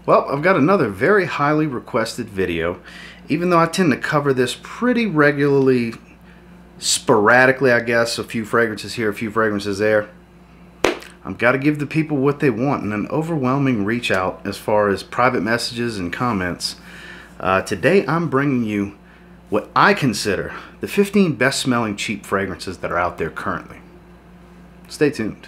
Well, I've got another very highly requested video. Even though I tend to cover this pretty regularly, sporadically, I guess, a few fragrances here, a few fragrances there, I've got to give the people what they want, and an overwhelming reach out as far as private messages and comments. Today I'm bringing you what I consider the 15 best smelling cheap fragrances that are out there currently. Stay tuned.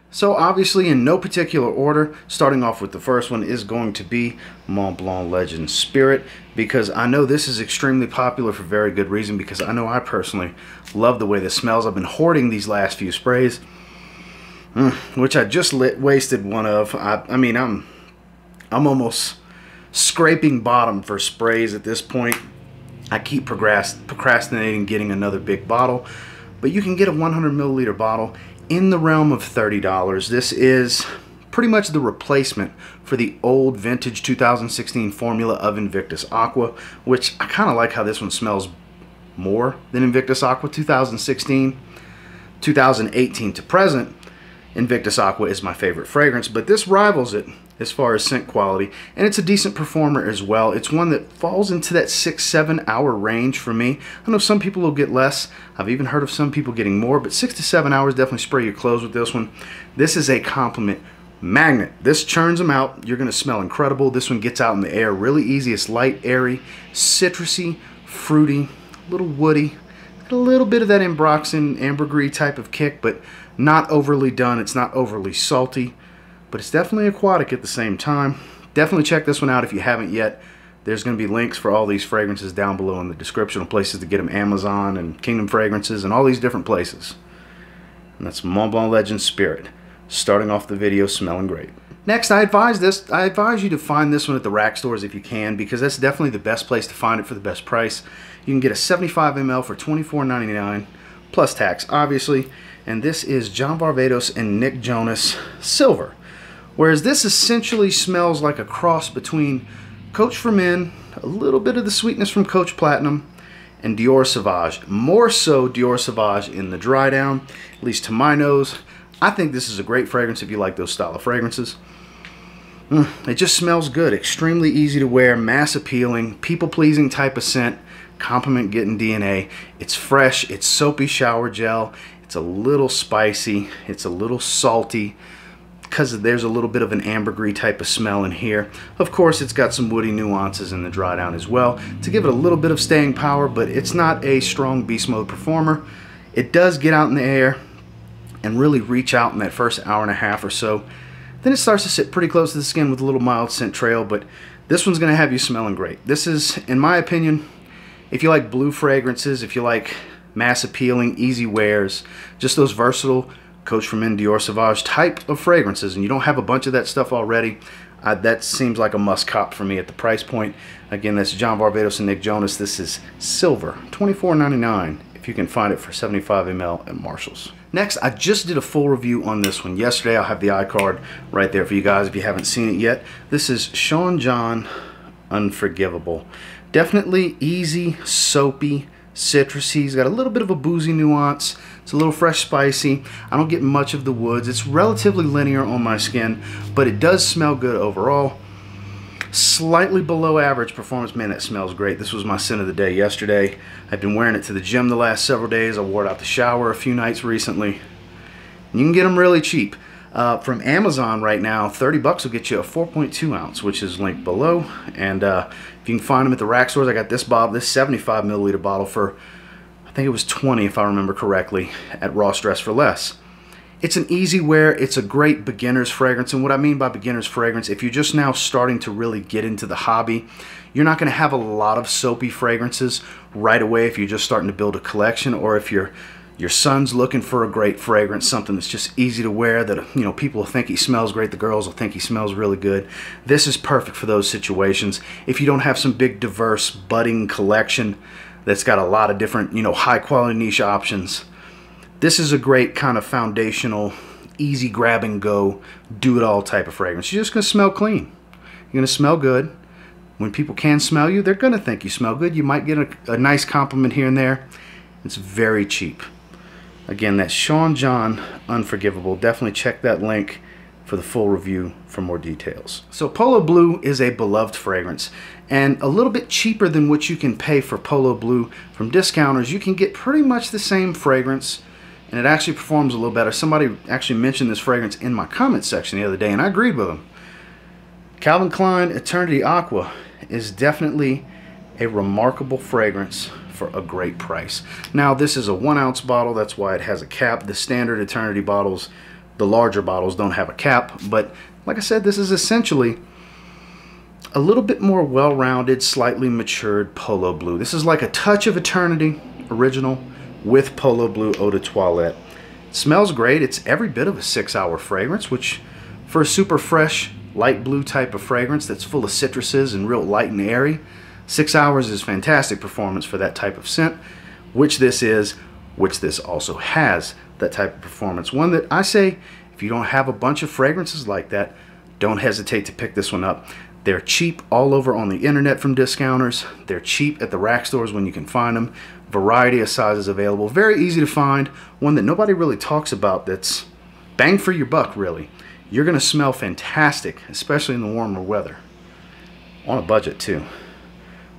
So obviously, in no particular order, starting off with the first one is going to be Mont Blanc Legend Spirit, because I know this is extremely popular for very good reason, because I know I personally love the way this smells. I've been hoarding these last few sprays, which I just wasted one of. I mean, I'm almost scraping bottom for sprays at this point. I keep procrastinating getting another big bottle, but you can get a 100 milliliter bottle in the realm of $30. This is pretty much the replacement for the old vintage 2016 formula of Invictus Aqua, which I kind of like how this one smells more than Invictus Aqua 2016. 2018 to present, Invictus Aqua is my favorite fragrance, but this rivals it as far as scent quality, and it's a decent performer as well. It's one that falls into that 6-7 hour range for me. I know some people will get less. I've even heard of some people getting more, but 6 to 7 hours, definitely spray your clothes with this one. This is a compliment magnet. This churns them out. You're gonna smell incredible. This one gets out in the air really easy. It's light, airy, citrusy, fruity, a little woody, a little bit of that ambroxan, ambergris type of kick, but not overly done. It's not overly salty, but it's definitely aquatic at the same time. Definitely check this one out if you haven't yet. There's going to be links for all these fragrances down below in the description of places to get them, Amazon and Kingdom Fragrances and all these different places. And that's Mont Blanc Legend Spirit, starting off the video smelling great. Next, I advise you to find this one at the rack stores if you can, because that's definitely the best place to find it for the best price. You can get a 75 ml for $24.99 plus tax, obviously. And this is John Varvatos and Nick Jonas Silver. Whereas this essentially smells like a cross between Coach for Men, a little bit of the sweetness from Coach Platinum, and Dior Sauvage. More so Dior Sauvage in the dry down, at least to my nose. I think this is a great fragrance if you like those style of fragrances. It just smells good, extremely easy to wear, mass appealing, people pleasing type of scent, compliment getting DNA. It's fresh, it's soapy shower gel, it's a little spicy, it's a little salty, because there's a little bit of an ambergris type of smell in here. Of course, it's got some woody nuances in the dry down as well to give it a little bit of staying power, but it's not a strong beast mode performer. It does get out in the air and really reach out in that first hour and a half or so. Then it starts to sit pretty close to the skin with a little mild scent trail, but this one's going to have you smelling great. This is, in my opinion, if you like blue fragrances, if you like mass appealing, easy wears, just those versatile Coach for Men, Dior Sauvage type of fragrances, and you don't have a bunch of that stuff already, that seems like a must cop for me at the price point. Again, that's John Varvatos and Nick Jonas. This is Silver, $24.99 if you can find it for 75 ml at Marshall's. Next, I just did a full review on this one yesterday. I'll have the iCard right there for you guys if you haven't seen it yet. This is Sean John Unforgivable. Definitely easy, soapy, citrusy. He's got a little bit of a boozy nuance. It's a little fresh, spicy. I don't get much of the woods. It's relatively linear on my skin, but it does smell good overall. Slightly below average performance. Man, that smells great. This was my scent of the day yesterday. I've been wearing it to the gym the last several days. I wore it out the shower a few nights recently. You can get them really cheap. From Amazon right now, 30 bucks will get you a 4.2 ounce, which is linked below. And if you can find them at the rack stores, I got this 75 milliliter bottle for, I think it was 20 if I remember correctly, at Ross Dress for Less. It's an easy wear. It's a great beginner's fragrance. And what I mean by beginner's fragrance, if you're just now starting to really get into the hobby, you're not going to have a lot of soapy fragrances right away if you're just starting to build a collection, or if your son's looking for a great fragrance, something that's just easy to wear, that, you know, people will think he smells great, the girls will think he smells really good. This is perfect for those situations. If you don't have some big diverse budding collection that's got a lot of different, you know, high quality niche options, this is a great kind of foundational, easy grab and go, do it all type of fragrance. You're just gonna smell clean. You're going to smell good. When people can smell you, they're going to think you smell good. You might get a nice compliment here and there. It's very cheap. Again, that's Sean John Unforgivable. Definitely check that link for the full review for more details. So Polo Blue is a beloved fragrance, and a little bit cheaper than what you can pay for Polo Blue from discounters. You can get pretty much the same fragrance, and it actually performs a little better. Somebody actually mentioned this fragrance in my comment section the other day, and I agreed with them. Calvin Klein Eternity Aqua is definitely a remarkable fragrance for a great price. Now, this is a 1 ounce bottle, that's why it has a cap. The standard Eternity bottles, the larger bottles, don't have a cap, but like I said, this is essentially a little bit more well-rounded, slightly matured Polo Blue. This is like a touch of Eternity original with Polo Blue Eau de Toilette. It smells great. It's every bit of a 6-hour fragrance, which for a super fresh light blue type of fragrance that's full of citruses and real light and airy, 6 hours is fantastic performance for that type of scent, which this is, which this also has that type of performance. One that I say, if you don't have a bunch of fragrances like that, don't hesitate to pick this one up. They're cheap all over on the internet from discounters. They're cheap at the rack stores when you can find them. Variety of sizes available. Very easy to find. One that nobody really talks about that's bang for your buck, really. You're going to smell fantastic, especially in the warmer weather. On a budget, too.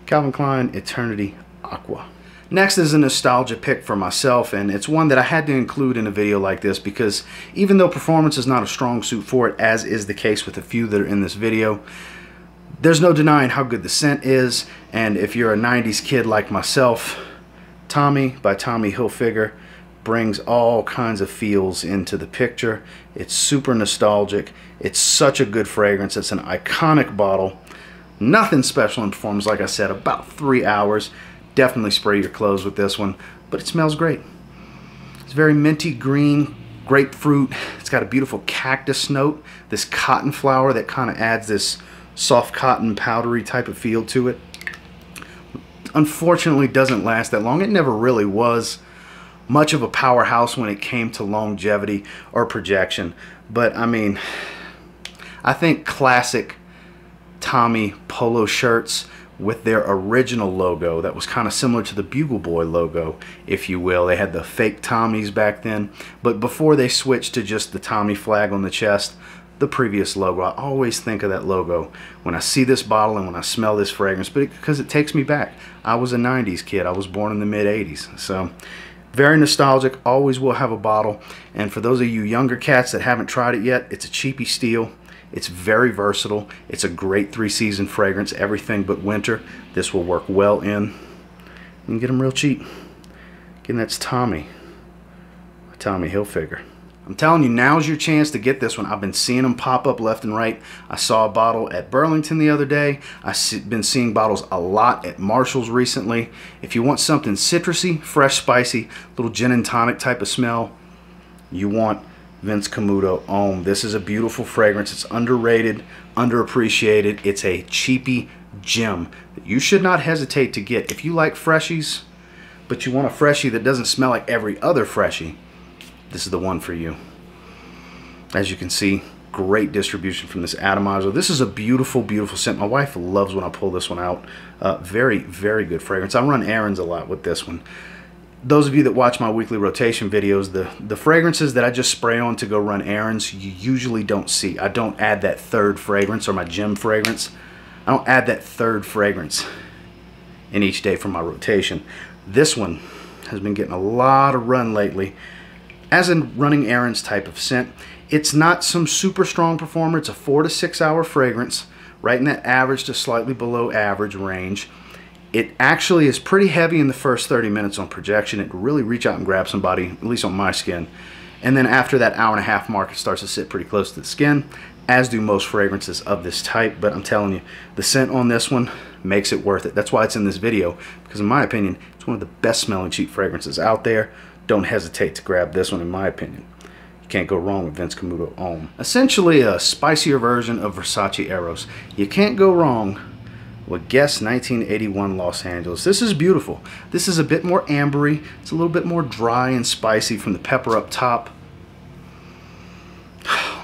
Calvin Klein Eternity Aqua. Next is a nostalgia pick for myself, and it's one that I had to include in a video like this because even though performance is not a strong suit for it, as is the case with a few that are in this video, there's no denying how good the scent is. And if you're a 90s kid like myself, Tommy by Tommy Hilfiger brings all kinds of feels into the picture. It's super nostalgic. It's such a good fragrance. It's an iconic bottle. Nothing special in performance, like I said, about 3 hours. Definitely spray your clothes with this one, but it smells great. It's very minty green, grapefruit. It's got a beautiful cactus note, this cotton flower that kind of adds this soft cotton powdery type of feel to it. Unfortunately, doesn't last that long. It never really was much of a powerhouse when it came to longevity or projection, but I mean, I think classic Tommy polo shirts with their original logo that was kind of similar to the Bugle Boy logo, if you will. They had the fake Tommies back then, but before they switched to just the Tommy flag on the chest, the previous logo, I always think of that logo when I see this bottle and when I smell this fragrance, but because it takes me back. I was a 90s kid. I was born in the mid-80s, so very nostalgic. Always will have a bottle, and for those of you younger cats that haven't tried it yet, it's a cheapy steal. It's very versatile. It's a great 3-season fragrance, everything but winter. This will work well in. You can get them real cheap. Again, that's Tommy Hilfiger. I'm telling you, now's your chance to get this one. I've been seeing them pop up left and right. I saw a bottle at Burlington the other day. I've been seeing bottles a lot at Marshall's recently. If you want something citrusy, fresh, spicy, little gin and tonic type of smell, you want Vince Camuto Homme. This is a beautiful fragrance. It's underrated, underappreciated. It's a cheapy gem that you should not hesitate to get. If you like freshies, but you want a freshie that doesn't smell like every other freshie, this is the one for you. As you can see, great distribution from this atomizer. This is a beautiful, beautiful scent. My wife loves when I pull this one out. Very, very good fragrance. I run errands a lot with this one. Those of you that watch my weekly rotation videos, the fragrances that I just spray on to go run errands, you usually don't see. I don't add that third fragrance, or my gem fragrance. I don't add that third fragrance in each day for my rotation. This one has been getting a lot of run lately as a running errands type of scent. It's not some super strong performer. It's a 4 to 6 hour fragrance, right in that average to slightly below average range. It actually is pretty heavy in the first 30 minutes on projection. It can really reach out and grab somebody, at least on my skin. And then after that hour-and-a-half mark, it starts to sit pretty close to the skin, as do most fragrances of this type. But I'm telling you, the scent on this one makes it worth it. That's why it's in this video, because in my opinion, it's one of the best smelling cheap fragrances out there. Don't hesitate to grab this one, in my opinion. You can't go wrong with Vince Camuto Homme. Essentially a spicier version of Versace Eros. You can't go wrong with Guess 1981 Los Angeles. This is beautiful. This is a bit more ambery. It's a little bit more dry and spicy from the pepper up top.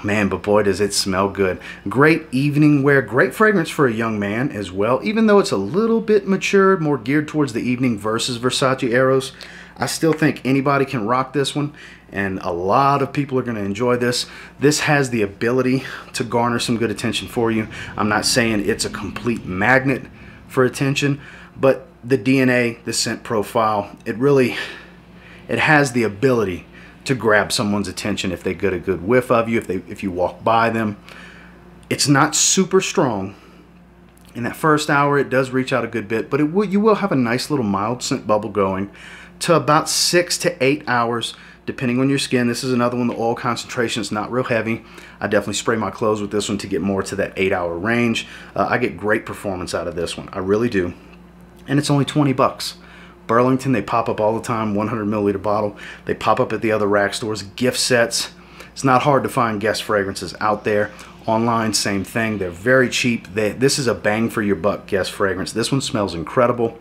man, but boy, does it smell good. Great evening wear, great fragrance for a young man as well. Even though it's a little bit matured, more geared towards the evening versus Versace Eros, I still think anybody can rock this one, and a lot of people are going to enjoy this. This has the ability to garner some good attention for you. I'm not saying it's a complete magnet for attention, but the DNA, the scent profile, it has the ability to grab someone's attention if they get a good whiff of you, if you walk by them. It's not super strong. In that first hour, it does reach out a good bit, but you will have a nice little mild scent bubble going to about 6 to 8 hours, depending on your skin. This is another one, the oil concentration is not real heavy. I definitely spray my clothes with this one to get more to that 8-hour range. I get great performance out of this one, I really do. And it's only 20 bucks. Burlington, they pop up all the time, 100 milliliter bottle. They pop up at the other rack stores, gift sets. It's not hard to find guest fragrances out there. Online, same thing. They're very cheap. This is a bang for your buck guest fragrance. This one smells incredible.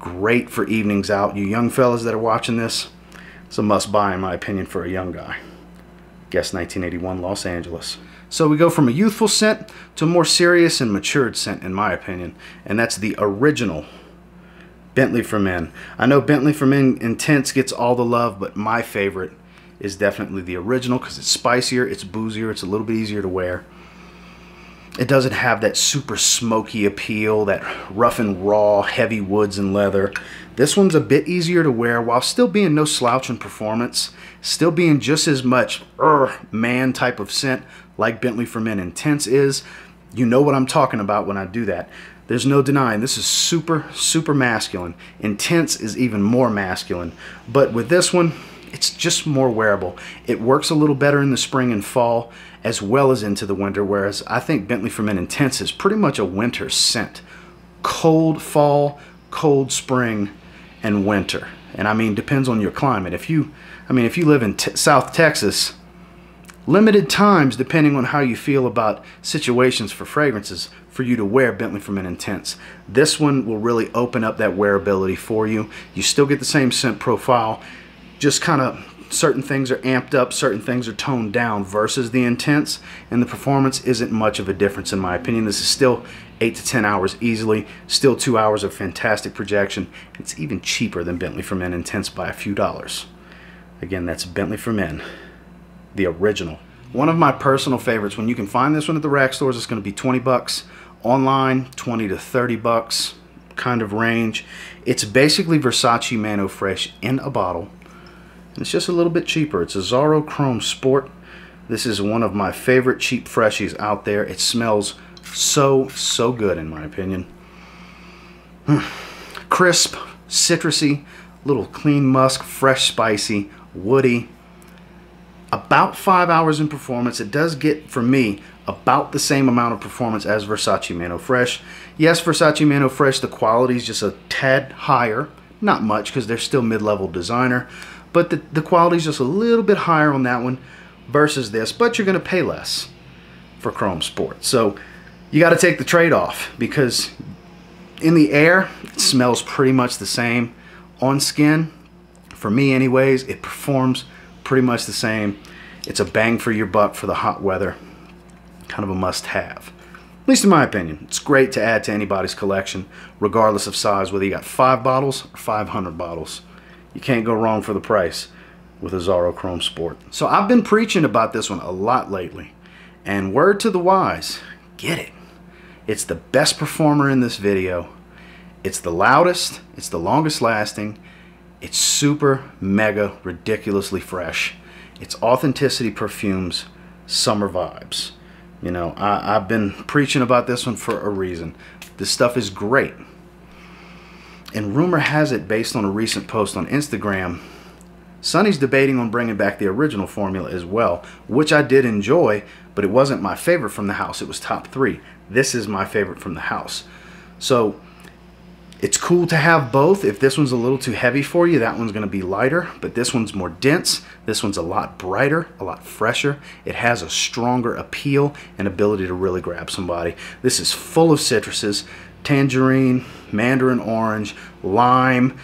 Great for evenings out. You young fellas that are watching this, it's a must buy in my opinion for a young guy. Guess 1981 Los Angeles. So we go from a youthful scent to a more serious and matured scent in my opinion, and that's the original Bentley for Men. I know Bentley for Men Intense gets all the love, but my favorite is definitely the original because it's spicier, it's boozier, it's a little bit easier to wear. It doesn't have that super smoky appeal, that rough and raw, heavy woods and leather. This one's a bit easier to wear while still being no slouch in performance, still being just as much man type of scent like Bentley for Men Intense is. You know what I'm talking about when I do that. There's no denying this is super, super masculine. Intense is even more masculine. But with this one, it's just more wearable. It works a little better in the spring and fall as well as into the winter, whereas I think Bentley for Men Intense is pretty much a winter scent. Cold fall, cold spring, and winter. And I mean, depends on your climate. If you live in South Texas, limited times, depending on how you feel about situations for fragrances, for you to wear Bentley for Men Intense. This one will really open up that wearability for you. You still get the same scent profile, just kind of certain things are amped up, certain things are toned down versus the Intense, and the performance isn't much of a difference in my opinion. This is still 8 to 10 hours easily, still 2 hours of fantastic projection. It's even cheaper than Bentley for Men Intense by a few dollars. Again, that's Bentley for Men, the original. One of my personal favorites, when you can find this one at the rack stores, it's going to be 20 bucks. Online, 20 to 30 bucks kind of range. It's basically Versace Mano Fresh in a bottle. And it's just a little bit cheaper. It's a AZZARO Chrome Sport. This is one of my favorite cheap freshies out there. It smells so, so good in my opinion. Crisp, citrusy, little clean musk, fresh, spicy, woody. About 5 hours in performance. It does get, for me, about the same amount of performance as Versace Mano Fresh. Yes, Versace Mano Fresh, the quality is just a tad higher. Not much, because they're still mid-level designer. But the quality is just a little bit higher on that one versus this. But you're going to pay less for Chrome Sport. So you got to take the trade-off, because in the air, it smells pretty much the same. On skin, for me anyways, it performs pretty much the same. It's a bang for your buck for the hot weather. Kind of a must-have, at least in my opinion. It's great to add to anybody's collection, regardless of size, whether you got 5 bottles or 500 bottles. You can't go wrong for the price with a AZZARO Chrome Sport. So I've been preaching about this one a lot lately, and word to the wise, get it. It's the best performer in this video. It's the loudest, it's the longest lasting, it's super, mega, ridiculously fresh. It's Authenticity Perfumes, Summer Vibes. You know, I've been preaching about this one for a reason. This stuff is great. And rumor has it, based on a recent post on Instagram, Sonny's debating on bringing back the original formula as well, which I did enjoy, but it wasn't my favorite from the house. It was top 3. This is my favorite from the house. So it's cool to have both. If this one's a little too heavy for you, that one's going to be lighter, but this one's more dense. This one's a lot brighter, a lot fresher. It has a stronger appeal and ability to really grab somebody. This is full of citruses, tangerine, mandarin orange, lime.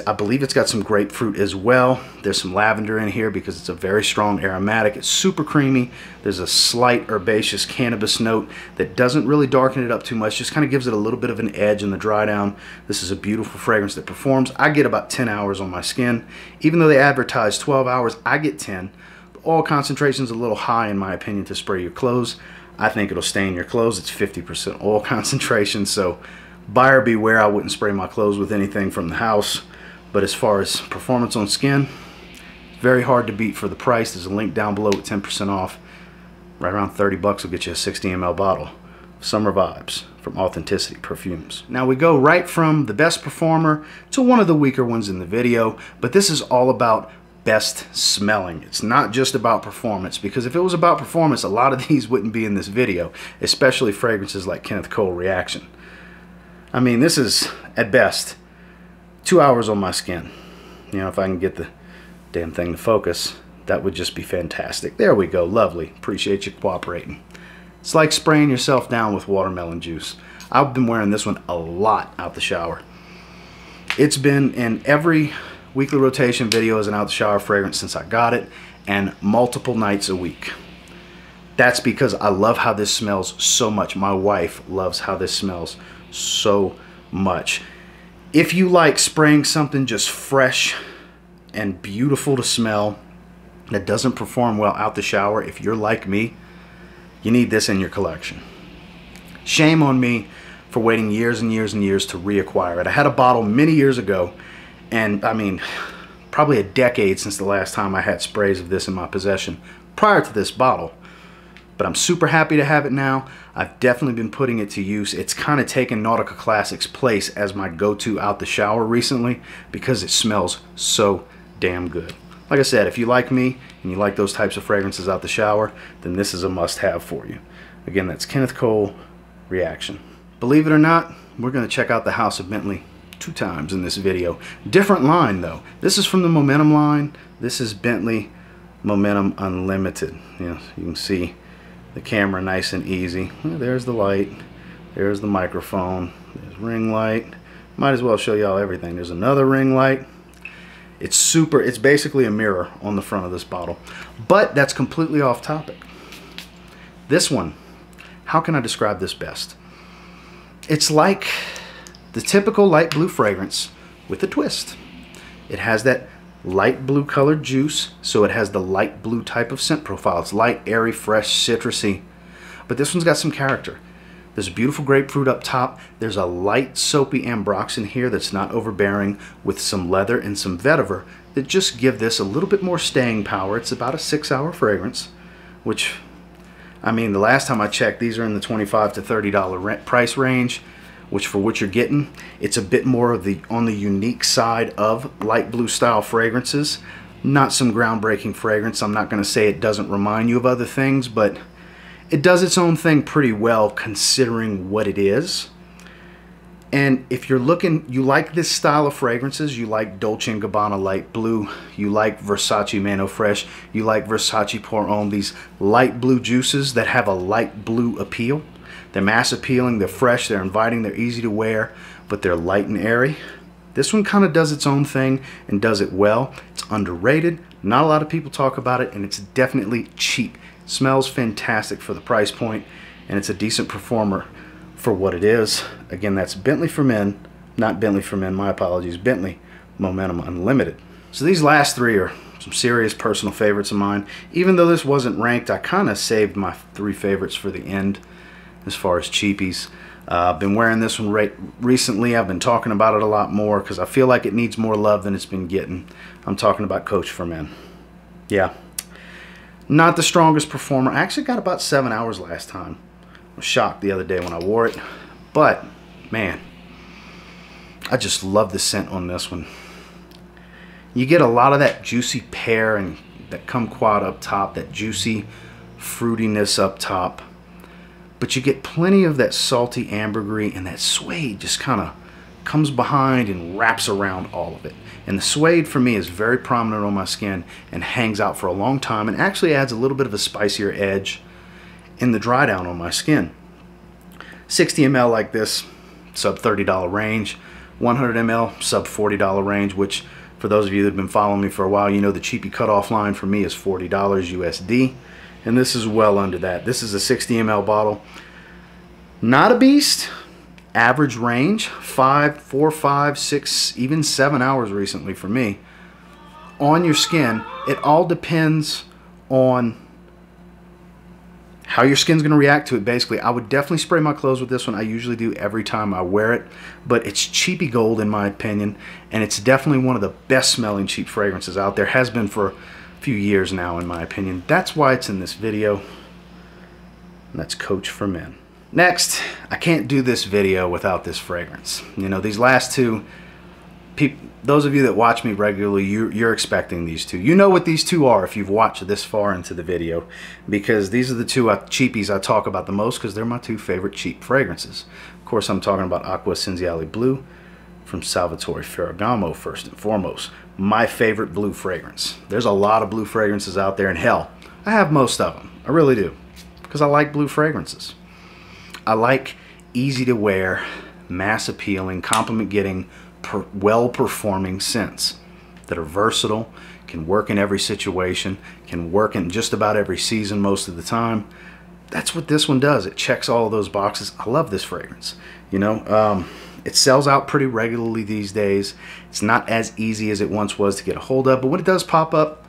I believe it's got some grapefruit as well. There's some lavender in here because it's a very strong aromatic. It's super creamy. There's a slight herbaceous cannabis note that doesn't really darken it up too much, just kind of gives it a little bit of an edge in the dry down. This is a beautiful fragrance that performs. I get about 10 hours on my skin. Even though they advertise 12 hours, I get 10. The oil concentration is a little high in my opinion to spray your clothes. I think it'll stain your clothes. It's 50% oil concentration, so buyer beware. I wouldn't spray my clothes with anything from the house. But as far as performance on skin, very hard to beat for the price. There's a link down below with 10% off. Right around 30 bucks will get you a 60 ml bottle. Summer Vibes from Authenticity Perfumes. Now we go right from the best performer to one of the weaker ones in the video, but this is all about best smelling. It's not just about performance, because if it was about performance, a lot of these wouldn't be in this video, especially fragrances like Kenneth Cole Reaction. I mean, this is, at best, 2 hours on my skin. You know, if I can get the damn thing to focus, that would just be fantastic. There we go. Lovely. Appreciate you cooperating. It's like spraying yourself down with watermelon juice. I've been wearing this one a lot out the shower. It's been in every weekly rotation video as an out the shower fragrance since I got it, and multiple nights a week. That's because I love how this smells so much. My wife loves how this smells so much. If you like spraying something just fresh and beautiful to smell that doesn't perform well out the shower, if you're like me, you need this in your collection. Shame on me for waiting years and years and years to reacquire it. I had a bottle many years ago, and I mean, probably a decade since the last time I had sprays of this in my possession prior to this bottle. But I'm super happy to have it now. I've definitely been putting it to use. It's kind of taken Nautica Classic's place as my go-to out the shower recently because it smells so damn good. Like I said, if you like me and you like those types of fragrances out the shower, then this is a must-have for you. Again, that's Kenneth Cole Reaction. Believe it or not, we're going to check out the House of Bentley 2 times in this video. Different line though. This is from the Momentum line. This is Bentley Momentum Unlimited. You can see the camera nice and easy. There's the light. There's the microphone. There's ring light. Might as well show y'all everything. There's another ring light. It's basically a mirror on the front of this bottle. But that's completely off topic. This one, how can I describe this best? It's like the typical light blue fragrance with a twist. It has that light blue colored juice, so it has the light blue type of scent profile. It's light, airy, fresh, citrusy. But this one's got some character. There's a beautiful grapefruit up top. There's a light soapy ambroxan here that's not overbearing, with some leather and some vetiver that just give this a little bit more staying power. It's about a 6-hour fragrance, which, I mean, the last time I checked, these are in the $25 to $30 price range, which for what you're getting, it's a bit more of on the unique side of light blue style fragrances. Not some groundbreaking fragrance. I'm not going to say it doesn't remind you of other things, but it does its own thing pretty well considering what it is. And if you're looking, you like this style of fragrances, you like Dolce & Gabbana light blue, you like Versace Mano Fresh, you like Versace Pour Homme, these light blue juices that have a light blue appeal. They're mass appealing, they're fresh, they're inviting, they're easy to wear, but they're light and airy. This one kind of does its own thing and does it well. It's underrated, not a lot of people talk about it, and it's definitely cheap. It smells fantastic for the price point, and it's a decent performer for what it is. Again, that's Bentley for Men, not Bentley for Men, my apologies, Bentley Momentum Unlimited. So these last 3 are some serious personal favorites of mine. Even though this wasn't ranked, I kind of saved my 3 favorites for the end as far as cheapies. I've been wearing this one recently. I've been talking about it a lot more because I feel like it needs more love than it's been getting. I'm talking about Coach for Men. Yeah, not the strongest performer. I actually got about 7 hours last time. I was shocked the other day when I wore it, but man, I just love the scent on this one. You get a lot of that juicy pear and that kumquat up top, that juicy fruitiness up top. But you get plenty of that salty ambergris, and that suede just kind of comes behind and wraps around all of it. And the suede for me is very prominent on my skin and hangs out for a long time and actually adds a little bit of a spicier edge in the dry down on my skin. 60 ml like this, sub $30 range. 100 ml, sub $40 range, which for those of you that have been following me for a while, you know the cheapy cutoff line for me is $40 USD. And this is well under that. This is a 60 ml bottle. Not a beast. Average range, 4, 5, 6, even 7 hours recently for me. On your skin, it all depends on how your skin's going to react to it. Basically, I would definitely spray my clothes with this one. I usually do every time I wear it, but it's cheapy gold in my opinion, and it's definitely one of the best smelling cheap fragrances out there. Has been for a few years now in my opinion. That's why it's in this video, and that's Coach for Men. Next, I can't do this video without this fragrance. You know, these last two, those of you that watch me regularly, you're expecting these two. You know what these two are if you've watched this far into the video, because these are the two cheapies I talk about the most because they're my two favorite cheap fragrances. Of course, I'm talking about AQUA ESSENZIALE Blue from Salvatore Ferragamo first and foremost. My favorite blue fragrance. There's a lot of blue fragrances out there, and hell, I have most of them. I really do, because I like blue fragrances. I like easy to wear, mass appealing, compliment getting, well performing scents that are versatile, can work in every situation, can work in just about every season most of the time. That's what this one does. It checks all of those boxes. I love this fragrance. You know, it sells out pretty regularly these days. It's not as easy as it once was to get a hold of, but when it does pop up,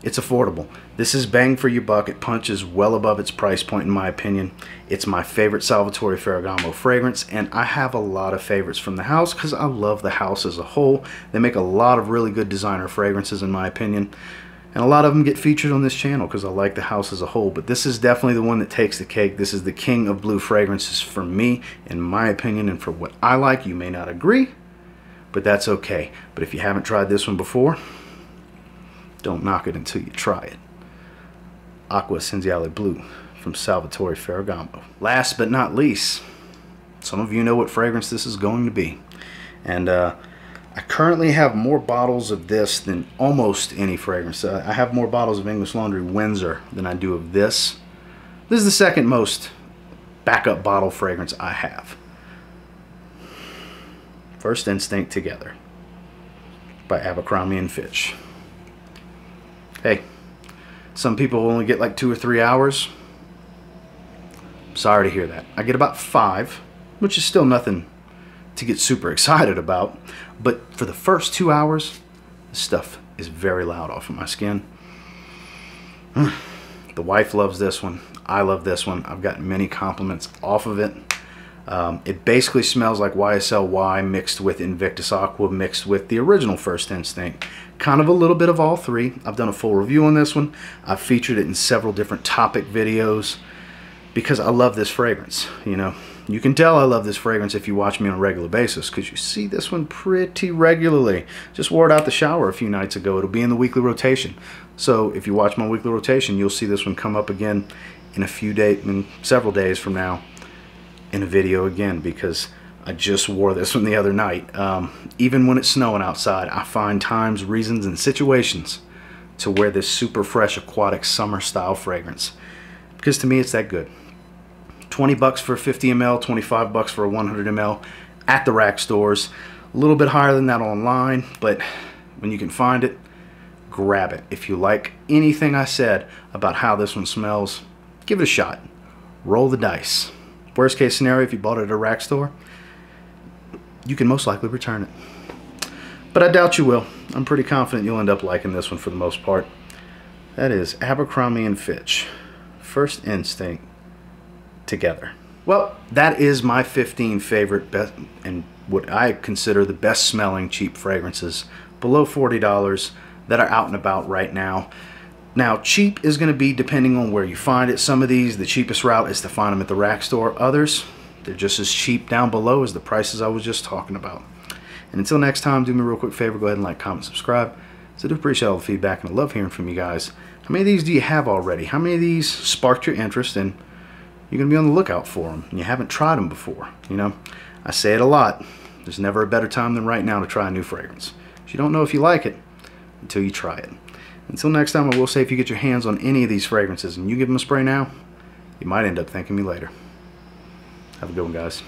it's affordable. This is bang for your buck. It punches well above its price point in my opinion. It's my favorite Salvatore Ferragamo fragrance, and I have a lot of favorites from the house because I love the house as a whole. They make a lot of really good designer fragrances in my opinion, and a lot of them get featured on this channel because I like the house as a whole, but this is definitely the one that takes the cake. This is the king of blue fragrances for me, in my opinion, and for what I like. You may not agree, but that's okay. But if you haven't tried this one before, don't knock it until you try it. AQUA ESSENZIALE Blue from Salvatore Ferragamo. Last but not least, some of you know what fragrance this is going to be. And I currently have more bottles of this than almost any fragrance. I have more bottles of English Laundry Windsor than I do of this. This is the second most backup bottle fragrance I have. First Instinct Together by Abercrombie and Fitch. Hey, some people only get like 2 or 3 hours. Sorry to hear that. I get about 5, which is still nothing to get super excited about. But for the first 2 hours, this stuff is very loud off of my skin. The wife loves this one. I love this one. I've gotten many compliments off of it. It basically smells like YSL Y mixed with Invictus Aqua mixed with the original First Instinct. Kind of a little bit of all three. I've done a full review on this one. I've featured it in several different topic videos because I love this fragrance. You know, you can tell I love this fragrance if you watch me on a regular basis because you see this one pretty regularly. Just wore it out the shower a few nights ago. It'll be in the weekly rotation. So if you watch my weekly rotation, you'll see this one come up again in a few days, in several days from now, in a video again, because I just wore this one the other night. Even when it's snowing outside, I find times, reasons, and situations to wear this super fresh aquatic summer style fragrance, because to me it's that good. 20 bucks for a 50 ml, 25 bucks for a 100 ml at the rack stores. A little bit higher than that online, but when you can find it, grab it. If you like anything I said about how this one smells, give it a shot. Roll the dice. Worst case scenario, if you bought it at a rack store, you can most likely return it. But I doubt you will. I'm pretty confident you'll end up liking this one for the most part. That is Abercrombie and Fitch. First Instinct Together. Well, that is my 15 favorite best and what I consider the best smelling cheap fragrances below $40 that are out and about right now. Now, cheap is going to be depending on where you find it. Some of these, the cheapest route is to find them at the rack store. Others, they're just as cheap down below as the prices I was just talking about. And until next time, do me a real quick favor, go ahead and like, comment, subscribe. So I do appreciate all the feedback, and I love hearing from you guys. How many of these do you have already? How many of these sparked your interest, and you're going to be on the lookout for them, and you haven't tried them before? You know, I say it a lot. There's never a better time than right now to try a new fragrance. You don't know if you like it until you try it. Until next time, I will say if you get your hands on any of these fragrances and you give them a spray now, you might end up thanking me later. Have a good one, guys.